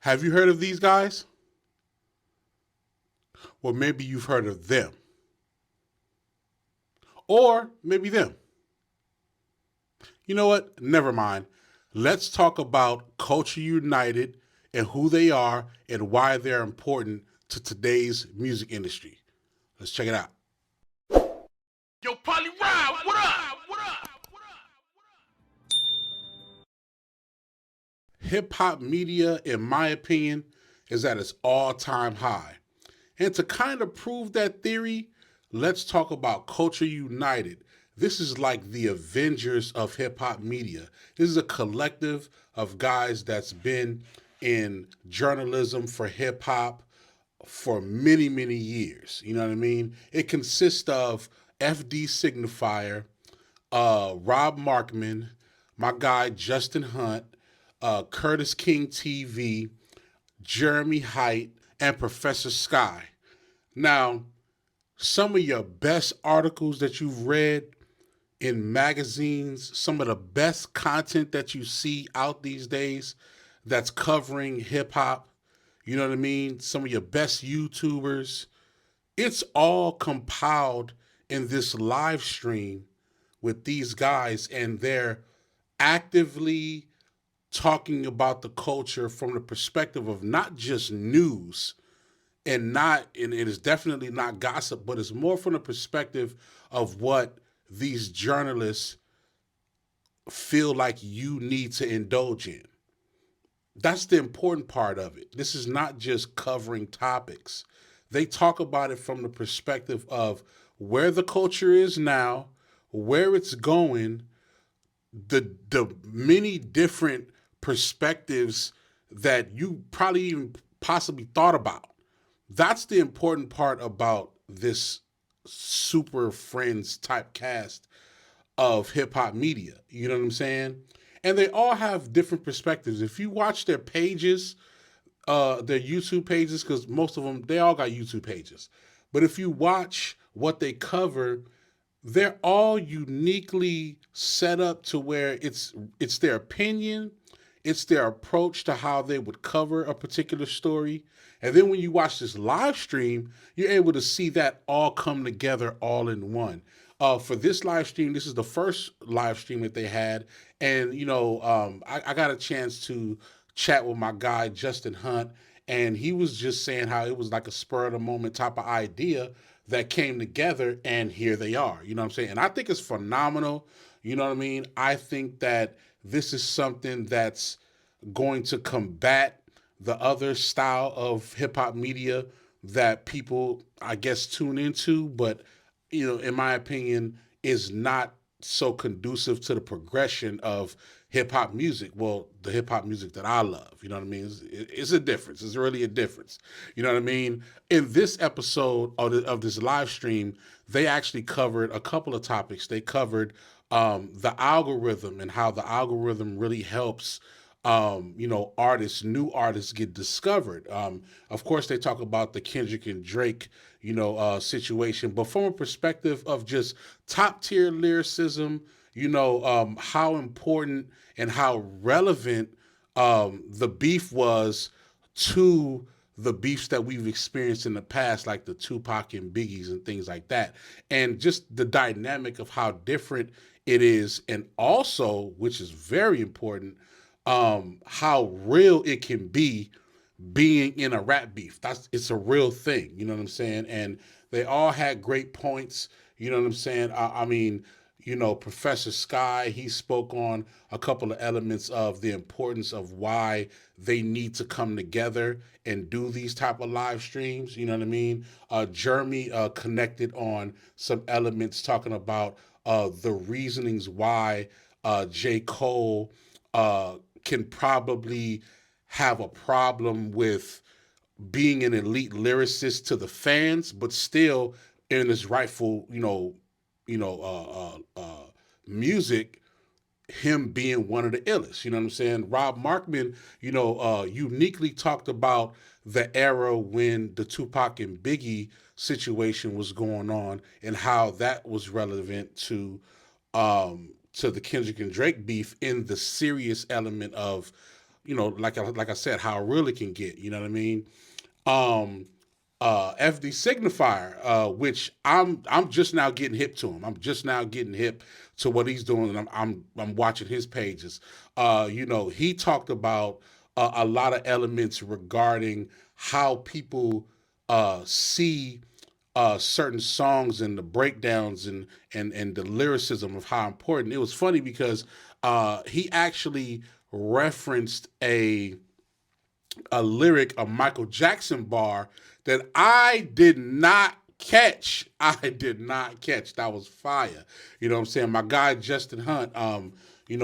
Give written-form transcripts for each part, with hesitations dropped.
Have you heard of these guys? Well, maybe you've heard of them. Or maybe them. You know what? Never mind. Let's talk about Culture United and who they are and why they're important to today's music industry. Let's check it out. Yo, Polly Rob, what up? What up? Hip hop media, in my opinion, is at its all-time high. And to kind of prove that theory, let's talk about Culture United. This is like the Avengers of hip hop media. This is a collective of guys that's been in journalism for hip hop for many, many years. You know what I mean? It consists of FDSignifire, Rob Markman, my guy Justin Hunte, Curtis King TV, Jermey Hecht, and Professor Skye. Now, some of your best articles that you've read in magazines, some of the best content that you see out these days that's covering hip hop, you know what I mean? Some of your best YouTubers, it's all compiled in this live stream with these guys, and they're actively talking about the culture from the perspective of not just news and it is definitely not gossip, but it's more from the perspective of what these journalists feel like you need to indulge in. That's the important part of it. This is not just covering topics. They talk about it from the perspective of where the culture is now, where it's going, the many different perspectives that you probably even possibly thought about. That's the important part about this super friends type cast of hip hop media. You know what I'm saying? And they all have different perspectives. If you watch their pages, their YouTube pages, because most of them, they all got YouTube pages. But if you watch what they cover, they're all uniquely set up to where it's their opinion, it's their approach to how they would cover a particular story. And then when you watch this live stream, you're able to see that all come together all in one. For this live stream, this is the first live stream that they had. And, I got a chance to chat with my guy, Justin Hunt, and he was just saying how it was like a spur of the moment type of idea that came together, and here they are. You know what I'm saying? And I think it's phenomenal. You know what I mean? I think that this is something that's going to combat the other style of hip hop media that people, I guess, tune into, but, in my opinion, is not so conducive to the progression of hip hop music. Well, the hip hop music that I love, you know what I mean? It's a difference. It's really a difference. You know what I mean? In this episode of this live stream, they actually covered a couple of topics. They covered the algorithm and how the algorithm really helps new artists get discovered. Of course, they talk about the Kendrick and Drake, situation, but from a perspective of just top tier lyricism, how important and how relevant the beef was to the beefs that we've experienced in the past, like the Tupac and Biggies and things like that. And just the dynamic of how different it is. And also, which is very important, how real it can be being in a rap beef. It's a real thing. You know what I'm saying? And they all had great points. You know what I'm saying? I mean, Professor Skye, he spoke on a couple of elements of the importance of why they need to come together and do these type of live streams. You know what I mean? Jermey connected on some elements talking about the reasonings why J. Cole can probably have a problem with being an elite lyricist to the fans, but still in his rightful, music, him being one of the illest. You know what I'm saying? Rob Markman, uniquely talked about the era when the Tupac and Biggie situation was going on and how that was relevant to the Kendrick and Drake beef in the serious element of like I said, how real it can get. You know what I mean? FDSignifire, which I'm just now getting hip to him. I'm just now getting hip to what he's doing, and I'm watching his pages. He talked about a lot of elements regarding how people see certain songs and the breakdowns and the lyricism of how important. It was funny because he actually referenced a lyric, a Michael Jackson bar that I did not catch. I did not catch. That was fire. You know what I'm saying? My guy Justin Hunte,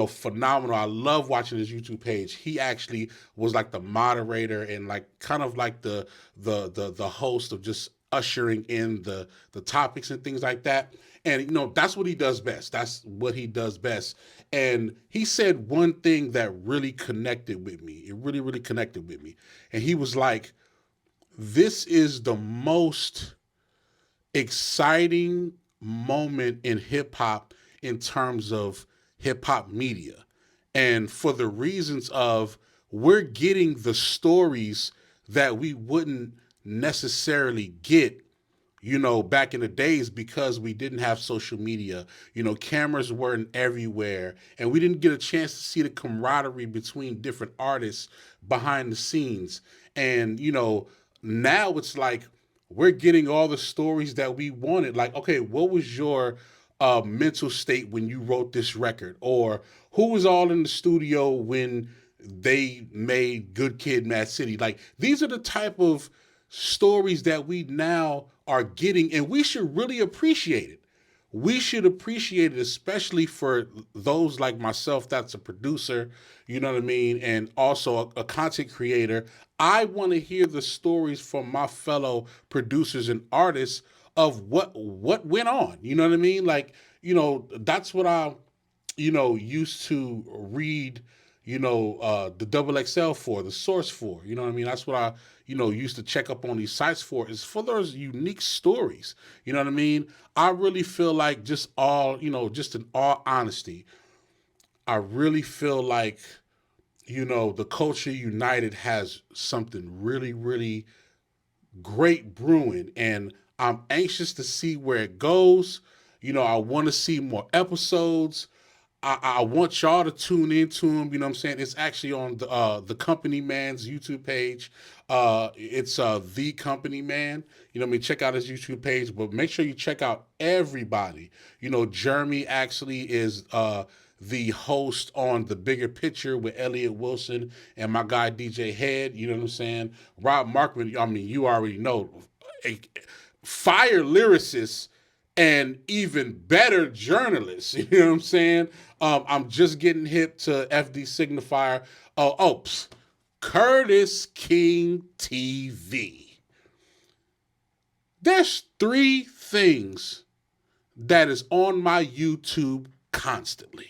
phenomenal. I love watching his YouTube page. He actually was like the moderator and like kind of like the host of just ushering in the topics and things like that. And that's what he does best. That's what he does best. And he said one thing that really connected with me. It really, really connected with me. And he was like, this is the most exciting moment in hip hop in terms of hip hop media. And for the reasons of we're getting the stories that we wouldn't necessarily get back in the days because we didn't have social media. Cameras weren't everywhere, and we didn't get a chance to see the camaraderie between different artists behind the scenes. And, now it's like we're getting all the stories that we wanted. Like, okay, what was your mental state when you wrote this record? Or who was all in the studio when they made Good Kid, Mad City? Like, these are the type of stories that we now are getting, and we should really appreciate it. We should appreciate it, especially for those like myself that's a producer, you know what I mean, and also a content creator. I want to hear the stories from my fellow producers and artists of what went on. You know what I mean? Like, that's what I used to read, the double XL for, the source for, you know what I mean? That's what I, used to check up on these sites for, is for those unique stories. You know what I mean? I really feel like just in all honesty, I really feel like, the Culture United has something really, really great brewing, and I'm anxious to see where it goes. I want to see more episodes. I want y'all to tune into him. You know what I'm saying? It's actually on the Company Man's YouTube page. It's The Company Man. You know what I mean? Check out his YouTube page, but make sure you check out everybody. Jermey actually is the host on The Bigger Picture with Elliott Wilson and my guy DJ Head. You know what I'm saying? Rob Markman, I mean, you already know, a fire lyricist and even better journalists. You know what I'm saying? I'm just getting hip to FDSignifire. Curtis King TV. There's 3 things that is on my YouTube constantly.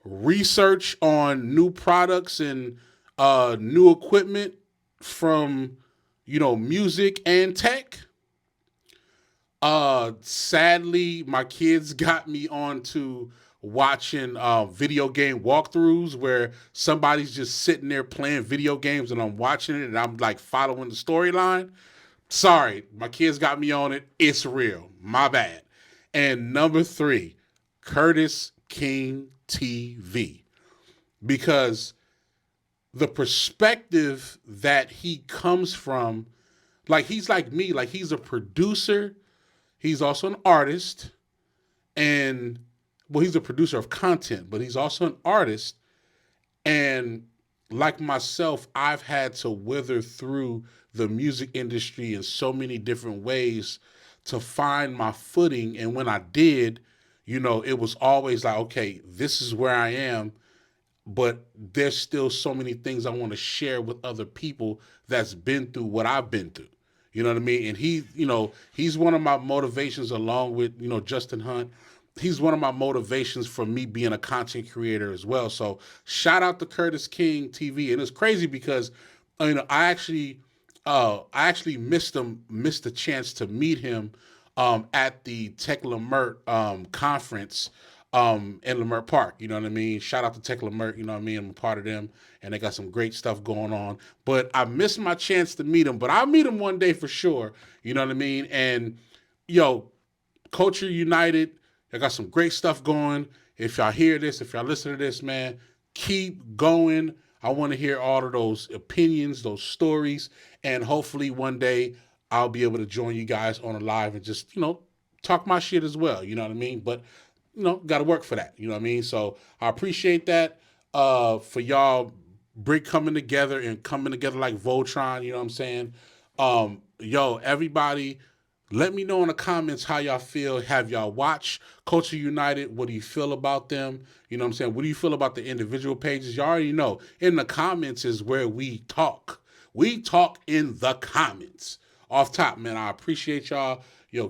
Research on new products and new equipment from, music and tech. Sadly, my kids got me onto watching video game walkthroughs where somebody's just sitting there playing video games and I'm watching it and I'm like following the storyline. Sorry, my kids got me on it. It's real. My bad. And number 3, Curtis King TV. Because the perspective that he comes from, like, he's like me, like, he's a producer. He's also an artist, and, well, he's a producer of content, but he's also an artist. And like myself, I've had to wither through the music industry in so many different ways to find my footing. And when I did, it was always like, okay, this is where I am, but there's still so many things I want to share with other people that's been through what I've been through. You know what I mean? And he's one of my motivations, along with, Justin Hunte. He's one of my motivations for me being a content creator as well. So shout out to Curtis King TV. And it's crazy because, I actually missed the chance to meet him at the Tech Lamert conference in Lamar Park, you know what I mean? Shout out to Tech Lamar, you know what I mean? I'm a part of them, and they got some great stuff going on. But I missed my chance to meet them, but I'll meet them one day for sure, you know what I mean? And, yo, Culture United, they got some great stuff going. If y'all hear this, if y'all listen to this, man, keep going. I want to hear all of those opinions, those stories, and hopefully one day I'll be able to join you guys on a live and just, talk my shit as well, you know what I mean? But, got to work for that, you know what I mean? So I appreciate that for y'all coming together and coming together like Voltron, you know what I'm saying? Everybody, let me know in the comments how y'all feel. Have y'all watched Culture United? What do you feel about them? You know what I'm saying? What do you feel about the individual pages? You already know. In the comments is where we talk. We talk in the comments. Off top, man, I appreciate y'all.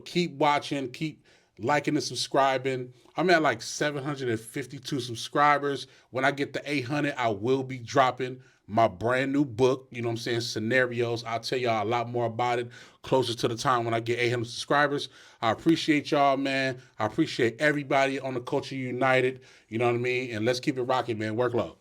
Keep watching. Keep liking and subscribing. I'm at like 752 subscribers. When I get to 800, I will be dropping my brand new book, you know what I'm saying, Scenarios. I'll tell y'all a lot more about it closer to the time when I get 800 subscribers. I appreciate y'all, man. I appreciate everybody on the Culture United, you know what I mean? And let's keep it rocking, man. Work love.